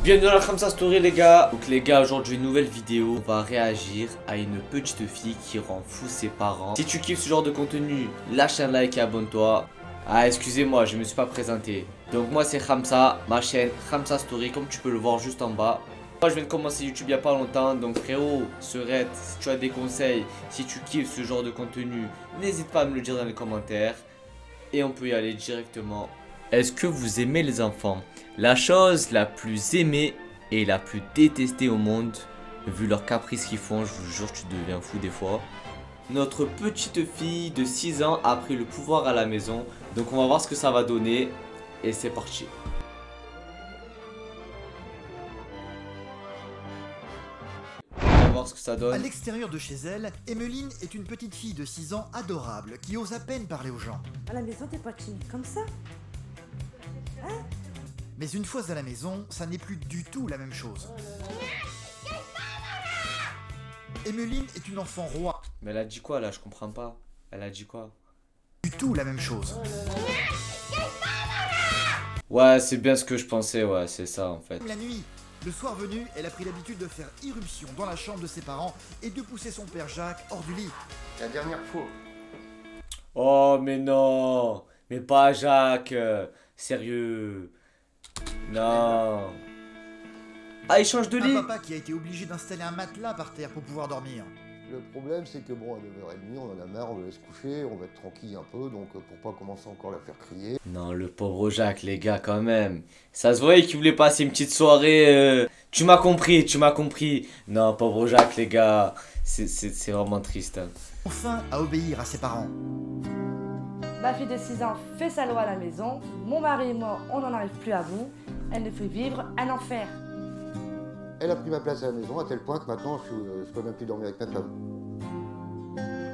Bienvenue dans la Khamsa Story les gars. Donc les gars, aujourd'hui une nouvelle vidéo. On va réagir à une petite fille qui rend fou ses parents. Si tu kiffes ce genre de contenu, lâche un like et abonne-toi. Ah excusez-moi, je me suis pas présenté. Donc moi c'est Khamsa, ma chaîne Khamsa Story, comme tu peux le voir juste en bas. Moi je viens de commencer YouTube il y a pas longtemps. Donc frérot, Serette, si tu as des conseils, si tu kiffes ce genre de contenu, n'hésite pas à me le dire dans les commentaires. Et on peut y aller directement. Est-ce que vous aimez les enfants? La chose la plus aimée et la plus détestée au monde, vu leurs caprices qu'ils font, je vous jure tu deviens fou des fois. Notre petite fille de 6 ans a pris le pouvoir à la maison, donc on va voir ce que ça va donner, et c'est parti. On va voir ce que ça À donne. l'extérieur de chez elle, Emmeline est une petite fille de 6 ans adorable qui ose à peine parler aux gens. À la maison, t'es pas timide comme ça. Mais une fois à la maison, ça n'est plus du tout la même chose. Emmeline est une enfant roi. Mais elle a dit quoi là? Je comprends pas. Elle a dit quoi? Du tout la même chose. Ouais, c'est bien ce que je pensais, ouais, c'est ça en fait. La nuit, le soir venu, elle a pris l'habitude de faire irruption dans la chambre de ses parents et de pousser son père Jacques hors du lit. La dernière fois. Oh mais non, mais pas Jacques, sérieux. Non. Ah, il change de lit. Un papa qui a été obligé d'installer un matelas par terre pour pouvoir dormir. Le problème, c'est que bon, à 9h30, on en a marre, on va se coucher, on va être tranquille un peu, donc pour pas commencer encore à la faire crier. Non, le pauvre Jacques, les gars, quand même. Ça se voyait qu'il voulait passer une petite soirée. Tu m'as compris, tu m'as compris. Non, pauvre Jacques, les gars, c'est vraiment triste. Hein. Enfin, à obéir à ses parents. Ma fille de 6 ans fait sa loi à la maison. Mon mari et moi, on n'en arrive plus à bout. Elle nous fait vivre un enfer. Elle a pris ma place à la maison à tel point que maintenant, je peux même plus dormir avec ma femme.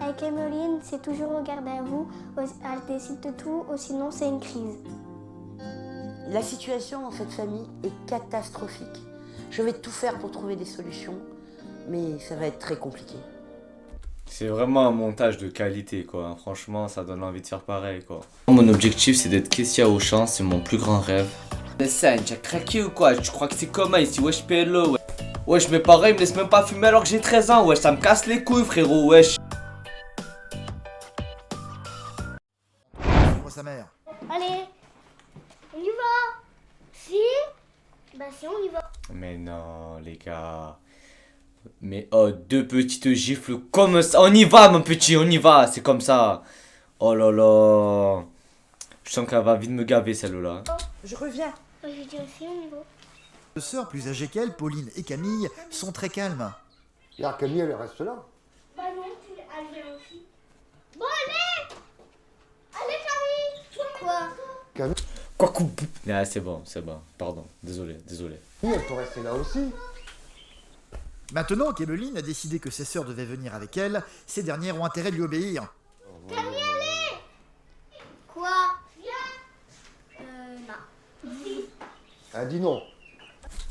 Avec Emmeline, c'est toujours regarder à vous, elle décide de tout, ou sinon c'est une crise. La situation dans cette famille est catastrophique. Je vais tout faire pour trouver des solutions, mais ça va être très compliqué. C'est vraiment un montage de qualité, quoi. Hein. Franchement, ça donne envie de faire pareil, quoi. Mon objectif, c'est d'être caissier au champ, c'est mon plus grand rêve. Mais ça, tu as craqué ou quoi? Tu crois que c'est comment ici? Wesh, PLO, ouais. Wesh, mes parents, ils me laissent même pas fumer alors que j'ai 13 ans, wesh. Ça me casse les couilles, frérot, wesh. C'est moi sa mère. Allez, on y va. Si? Bah si, on y va. Mais non, les gars. Mais oh, deux petites gifles comme ça. On y va, mon petit, on y va. C'est comme ça. Oh là là. Je sens qu'elle va vite me gaver, celle-là. Je reviens. Moi j'ai dit aussi, on y va. Deux sœurs plus âgées qu'elle, Pauline et Camille, sont très calmes. Regarde, Camille, elle reste là. Bah non, elle vient aussi. Bon, allez. Allez, Camille. Quoi? Quoi coupe. Ah, c'est bon, pardon. Désolé. Camille, elle peut rester là aussi. Maintenant qu'Emmeline a décidé que ses sœurs devaient venir avec elle, ces dernières ont intérêt de lui obéir. Camille, allez. Quoi? Viens. Non. Elle dit non.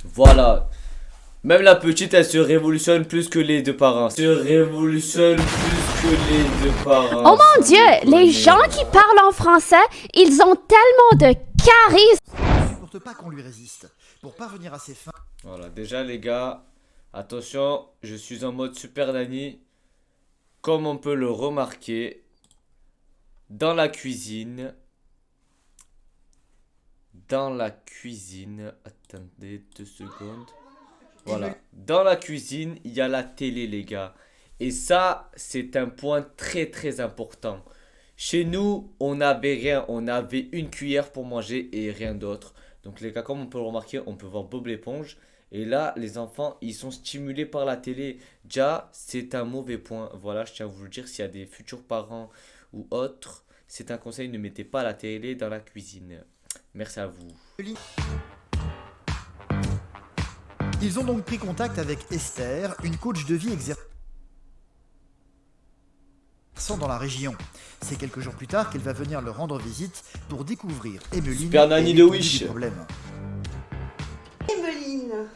Voilà. Même la petite, elle se révolutionne plus que les deux parents. Se révolutionne plus que les deux parents. Oh mon Dieu, les gens qui parlent en français, ils ont tellement de charisme. Elle ne supporte pas qu'on lui résiste. Pour parvenir à ses fins, Voilà, déjà les gars, attention, je suis en mode Super Nanny. Comme on peut le remarquer, dans la cuisine, attendez 2 secondes. Voilà, dans la cuisine, il y a la télé les gars. Et ça, c'est un point très très important. Chez nous, on n'avait rien, on avait une cuillère pour manger et rien d'autre. Donc les gars, comme on peut le remarquer, on peut voir Bob l'éponge. Et là, les enfants, ils sont stimulés par la télé. Déjà, c'est un mauvais point. Voilà, je tiens à vous le dire, s'il y a des futurs parents ou autres, c'est un conseil, ne mettez pas la télé dans la cuisine. Merci à vous. ils ont donc pris contact avec Esther, une coach de vie exerçant dans la région. C'est quelques jours plus tard qu'elle va venir leur rendre visite pour découvrir Emmeline Super Nanny et de l'étendue Wish. du problème. Emmeline,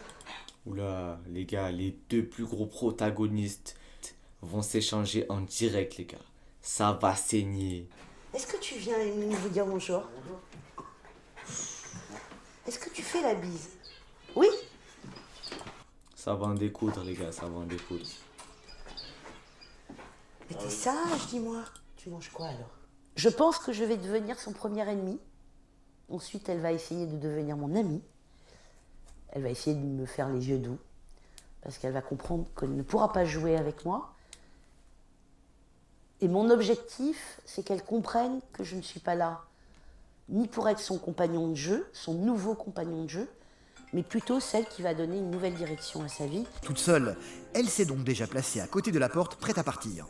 Oula, les gars, les deux plus gros protagonistes vont s'échanger en direct, les gars. Ça va saigner. est-ce que tu viens Emmeline vous dire bonjour? Est-ce que tu fais la bise? Oui? Ça va en découdre, les gars, ça va en découdre. Mais t'es sage, dis-moi. Tu manges quoi alors? Je pense que je vais devenir son premier ennemi. Ensuite, elle va essayer de devenir mon amie. Elle va essayer de me faire les yeux doux. Parce qu'elle va comprendre qu'elle ne pourra pas jouer avec moi. Et mon objectif, c'est qu'elle comprenne que je ne suis pas là ni pour être son compagnon de jeu, son nouveau compagnon de jeu, mais plutôt celle qui va donner une nouvelle direction à sa vie. Toute seule, elle s'est donc déjà placée à côté de la porte, prête à partir.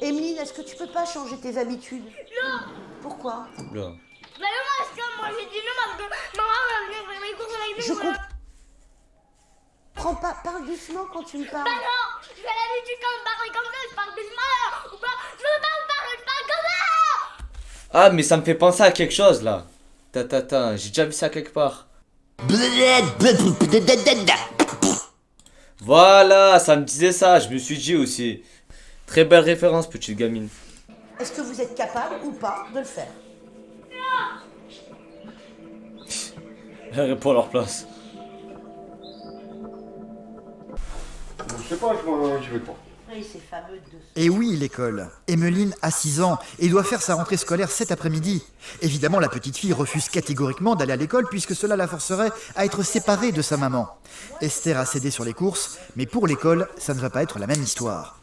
Emeline, est-ce que tu peux pas changer tes habitudes? Non. Pourquoi? Là. Bah non, parce que moi j'ai dit non parce que maman va venir faire mes courses avec Je nous. comprends pas, parle doucement quand tu me parles. Bah non, j'ai l'habitude quand je parle comme ça, je parle doucement ou pas. Je veux pas me parler, je parle comme ça. Ah, mais ça me fait penser à quelque chose, là. Tata, j'ai déjà vu ça quelque part. Voilà, ça me disait ça, je me suis dit aussi. Très belle référence, petite gamine. Est-ce que vous êtes capable ou pas de le faire? Elle répond à leur place. Je sais pas, je vais pas. Oui, c'est fameux de... Et oui, l'école. Emmeline a 6 ans et doit faire sa rentrée scolaire cet après-midi. Évidemment, la petite fille refuse catégoriquement d'aller à l'école puisque cela la forcerait à être séparée de sa maman. Esther a cédé sur les courses, mais pour l'école, ça ne va pas être la même histoire.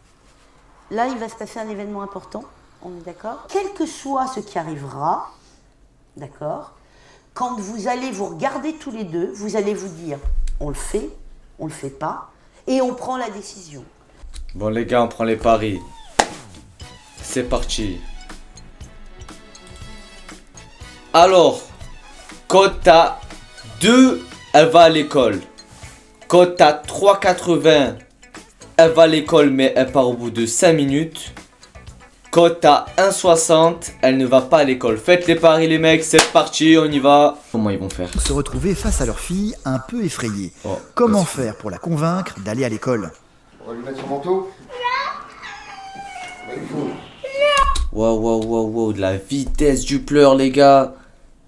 Là, il va se passer un événement important, on est d'accord? Quel que soit ce qui arrivera, d'accord? Quand vous allez vous regarder tous les deux, vous allez vous dire, on le fait pas, et on prend la décision. Bon, les gars, on prend les paris. C'est parti. Alors, quota 2, elle va à l'école. Quota 3,80, elle va à l'école, mais elle part au bout de 5 minutes. Quota 1,60, elle ne va pas à l'école. Faites les paris, les mecs, c'est parti, on y va. Comment ils vont faire? Se retrouver face à leur fille un peu effrayée. Oh, Comment vas-y. faire pour la convaincre d'aller à l'école? On va lui mettre son manteau. Il faut. Waouh, de la vitesse du pleur, les gars.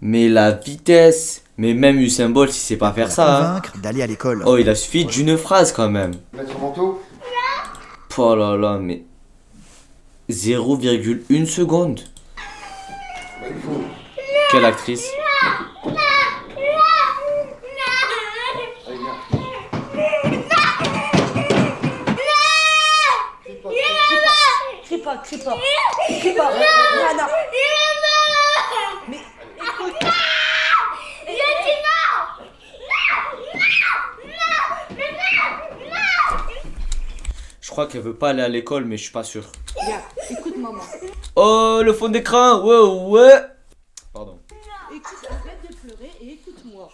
Mais la vitesse. Mais même Usain Bolt, il sait pas faire La ça. Hein. convaincre d'aller à l'école. Oh, il a suffi d'une phrase quand même. Mettre son manteau. Oh là là, mais 0,1 seconde. Il faut. Quelle actrice. Allez, viens. Crie pas. Nana. Mais écoute, Je crois qu'elle veut pas aller à l'école, mais je suis pas sûr. viens, écoute maman. Oh, le fond d'écran. Ouais. Pardon. Écoute, arrête de pleurer et écoute-moi.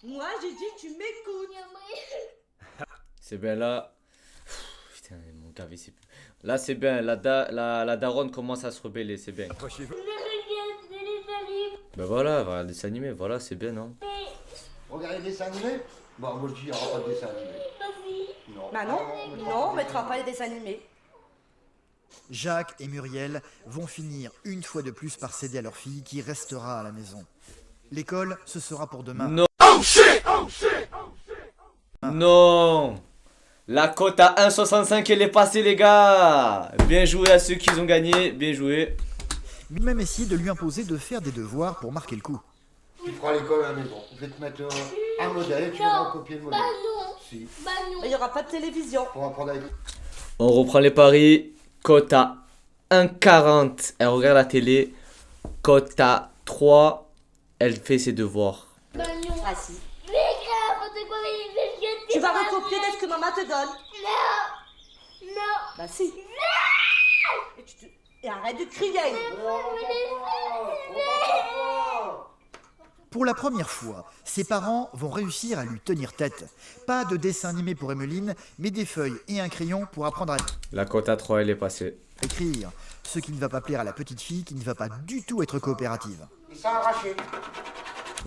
Moi, j'ai dit tu m'écoutes. C'est bien là. Putain, mon gavé, c'est plus. Là, c'est bien. La daronne commence à se rebeller, c'est bien. Ben voilà, voilà, dessin animé, voilà, c'est bien, non? Regardez les dessins animés. Bah, moi je dis, il n'y aura pas de dessin animé. Non. Bah non, on mettra pas les dessins animés. Jacques et Muriel vont finir une fois de plus par céder à leur fille qui restera à la maison. L'école, ce sera pour demain. Non. Non. La cote à 1,65 elle est passée, les gars. Bien joué à ceux qui ont gagné, bien joué. Même essayer de lui imposer de faire des devoirs pour marquer le coup. Tu feras l'école à la maison. Je vais te mettre un modèle, tu vas recopier le modèle. non. Si. Il n'y aura pas de télévision. On va prendre avec. On reprend les paris. Cote à 1,40, elle regarde la télé. Cote à 3, elle fait ses devoirs. Ah si. Tu vas recopier de ce que maman te donne. Non. Bah si. Et arrête de crier. Pour la première fois, ses parents vont réussir à lui tenir tête. Pas de dessin animé pour Emmeline, mais des feuilles et un crayon pour apprendre à La cote à 3, elle est passée. écrire. Ce qui ne va pas plaire à la petite fille qui ne va pas du tout être coopérative. Il s'est arraché.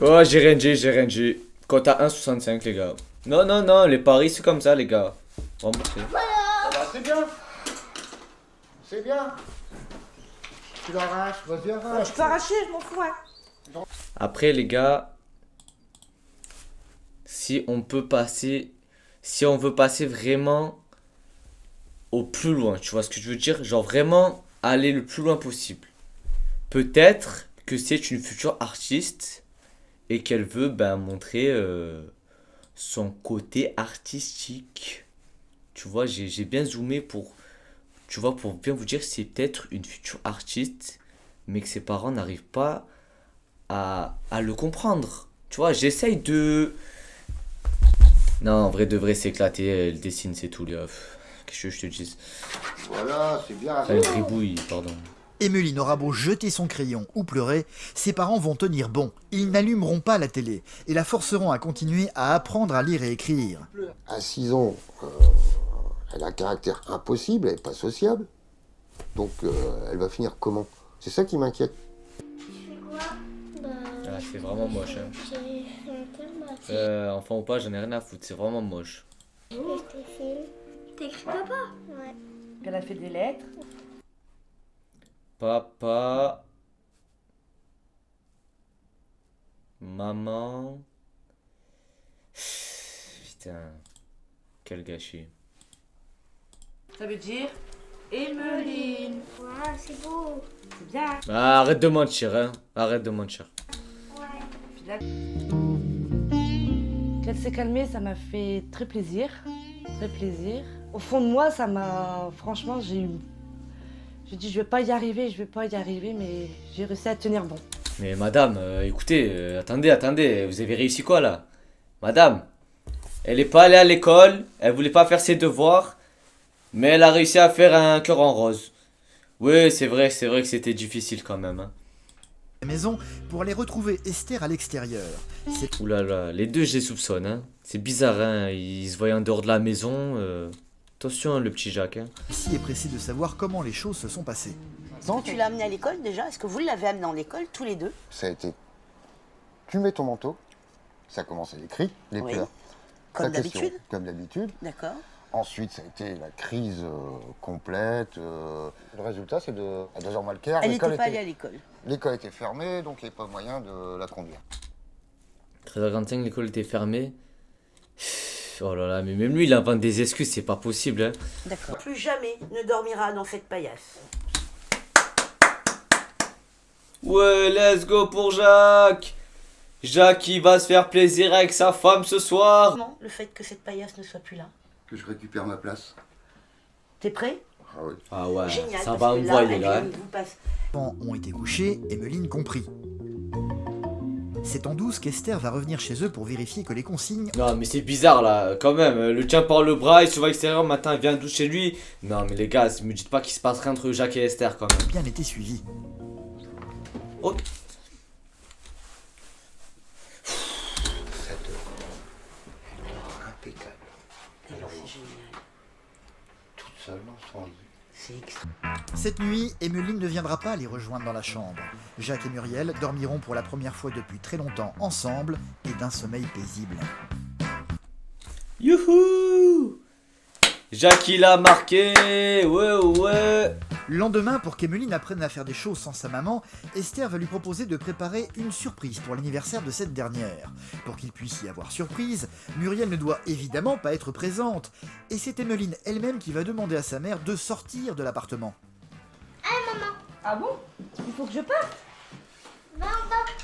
Oh, j'ai rien dit. Cote à 1,65, les gars. Non, les paris, c'est comme ça, les gars. Remboursé. Ça va, c'est bien. C'est bien. Tu l'arraches, vas-y, arrache. Je peux arracher, je m'en fous. Hein. Après, les gars, si on veut passer vraiment au plus loin, tu vois ce que je veux dire? Genre vraiment aller le plus loin possible. Peut-être que c'est une future artiste et qu'elle veut montrer son côté artistique. Tu vois, j'ai bien zoomé pour bien vous dire que c'est peut-être une future artiste, mais que ses parents n'arrivent pas à le comprendre. Tu vois, j'essaye de... Non, en vrai de vrai, c'est éclaté. Elle dessine, c'est tout, là. Qu'est-ce que je te dise? Voilà, c'est bien. Elle gribouille, pardon. Emeline aura beau jeter son crayon ou pleurer, ses parents vont tenir bon. Ils n'allumeront pas la télé et la forceront à continuer à apprendre à lire et écrire. À 6 ans, elle a un caractère impossible, elle n'est pas sociable. Donc elle va finir comment? C'est ça qui m'inquiète. Ah, c'est vraiment moche. Hein. Enfant ou pas, j'en ai rien à foutre, c'est vraiment moche. T'écris papa? Ouais. Elle a fait des lettres. Papa, maman. Putain, quel gâchis. Ça veut dire Emeline. Voilà, c'est beau. C'est bien. Ah, arrête de mentir, hein. Arrête de mentir. Puis là, qu'elle s'est calmée, ça m'a fait très plaisir. Très plaisir. Au fond de moi, ça m'a... Franchement, j'ai dit, je vais pas y arriver, mais j'ai réussi à tenir bon. Mais madame, écoutez, attendez, vous avez réussi quoi là? Madame, elle est pas allée à l'école, elle voulait pas faire ses devoirs, mais elle a réussi à faire un cœur en rose. Oui, c'est vrai que c'était difficile quand même. Hein. La maison pour aller retrouver Esther à l'extérieur. Ouh là là, les deux je les soupçonne. Hein. C'est bizarre, hein. Ils se voyaient en dehors de la maison. Attention, hein, le petit Jacques. Hein. Celle-ci est pressée de savoir comment les choses se sont passées. Donc tu l'as amené à l'école déjà? Est-ce que vous l'avez amené à l'école tous les deux? Ça a été, tu mets ton manteau, ça commence à l'écrit, les Oui. pleurs. Comme Ta question, d'habitude? Comme d'habitude. D'accord. Ensuite, ça a été la crise complète. Le résultat, c'est à 2h moins le quart. Elle n'était pas allée à l'école. L'école était fermée, donc il n'y avait pas moyen de la conduire. 13h45, l'école était fermée. Oh là là, mais même lui, il invente des excuses, c'est pas possible. Hein. D'accord. Plus jamais ne dormira dans cette paillasse. Ouais, let's go pour Jacques. Jacques, il va se faire plaisir avec sa femme ce soir. Comment le fait que cette paillasse ne soit plus là? Que je récupère ma place. T'es prêt? Ah oui. Ah ouais, Génial, ça parce va que envoyer là. elle vous passe. Les enfants ont été couchés, Emeline compris. C'est en douce qu'Esther va revenir chez eux pour vérifier que les consignes... Non mais c'est bizarre là, quand même, le tient par le bras, il se voit à l'extérieur, matin il vient de douche chez lui. Non mais les gars, me dites pas qu'il se passe rien entre Jacques et Esther quand même. bien été suivies. Ok. Impeccable. C'est génial. Toute seule dans son lit. C'est extra. Cette nuit, Emeline ne viendra pas les rejoindre dans la chambre. Jacques et Muriel dormiront pour la première fois depuis très longtemps ensemble et d'un sommeil paisible. Youhou! Jacques il a marqué, ouais. Le lendemain, pour qu'Emeline apprenne à faire des choses sans sa maman, Esther va lui proposer de préparer une surprise pour l'anniversaire de cette dernière. Pour qu'il puisse y avoir surprise, Muriel ne doit évidemment pas être présente. Et c'est Emeline elle-même qui va demander à sa mère de sortir de l'appartement. Ah bon? Il faut que je parte?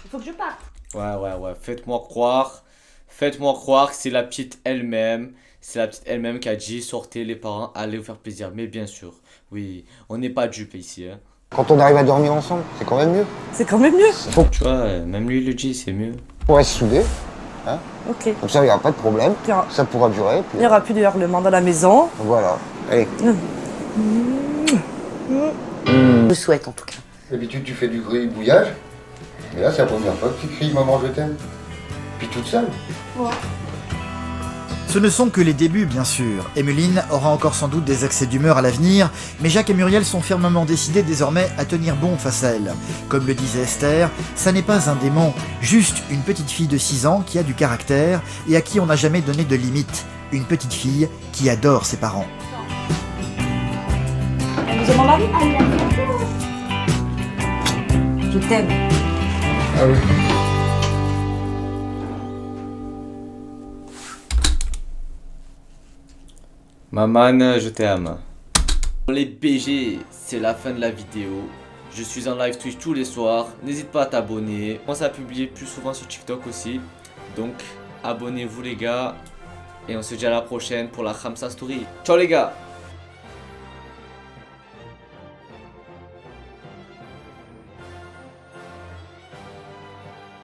Il faut que je parte. Ouais, faites-moi croire que c'est la petite elle-même. C'est la petite elle-même qui a dit sortez les parents, allez vous faire plaisir. Mais bien sûr, oui, on n'est pas dupes ici. Hein. Quand on arrive à dormir ensemble, c'est quand même mieux. C'est quand même mieux. Tu vois, même lui il le dit, c'est mieux. On reste soudés, Ok. comme ça il n'y aura pas de problème. Il y aura- Ça pourra durer. Puis, Il n'y aura plus de hurlements dans la maison. voilà. Allez. Je le souhaite en tout cas. D'habitude tu fais du gribouillage, mais là c'est la première fois que tu cries maman je t'aime. Puis toute seule. Ce ne sont que les débuts, bien sûr. Emeline aura encore sans doute des accès d'humeur à l'avenir, mais Jacques et Muriel sont fermement décidés désormais à tenir bon face à elle. Comme le disait Esther, ça n'est pas un démon, juste une petite fille de 6 ans qui a du caractère et à qui on n'a jamais donné de limite. Une petite fille qui adore ses parents. Elle nous a mon mari. Je t'aime. Ah oui. Maman, je t'aime. Les BG, c'est la fin de la vidéo. Je suis en live Twitch tous les soirs. N'hésite pas à t'abonner. On commence à publier plus souvent sur TikTok aussi. Donc, abonnez-vous les gars. Et on se dit à la prochaine pour la Khamsa Story. Ciao les gars!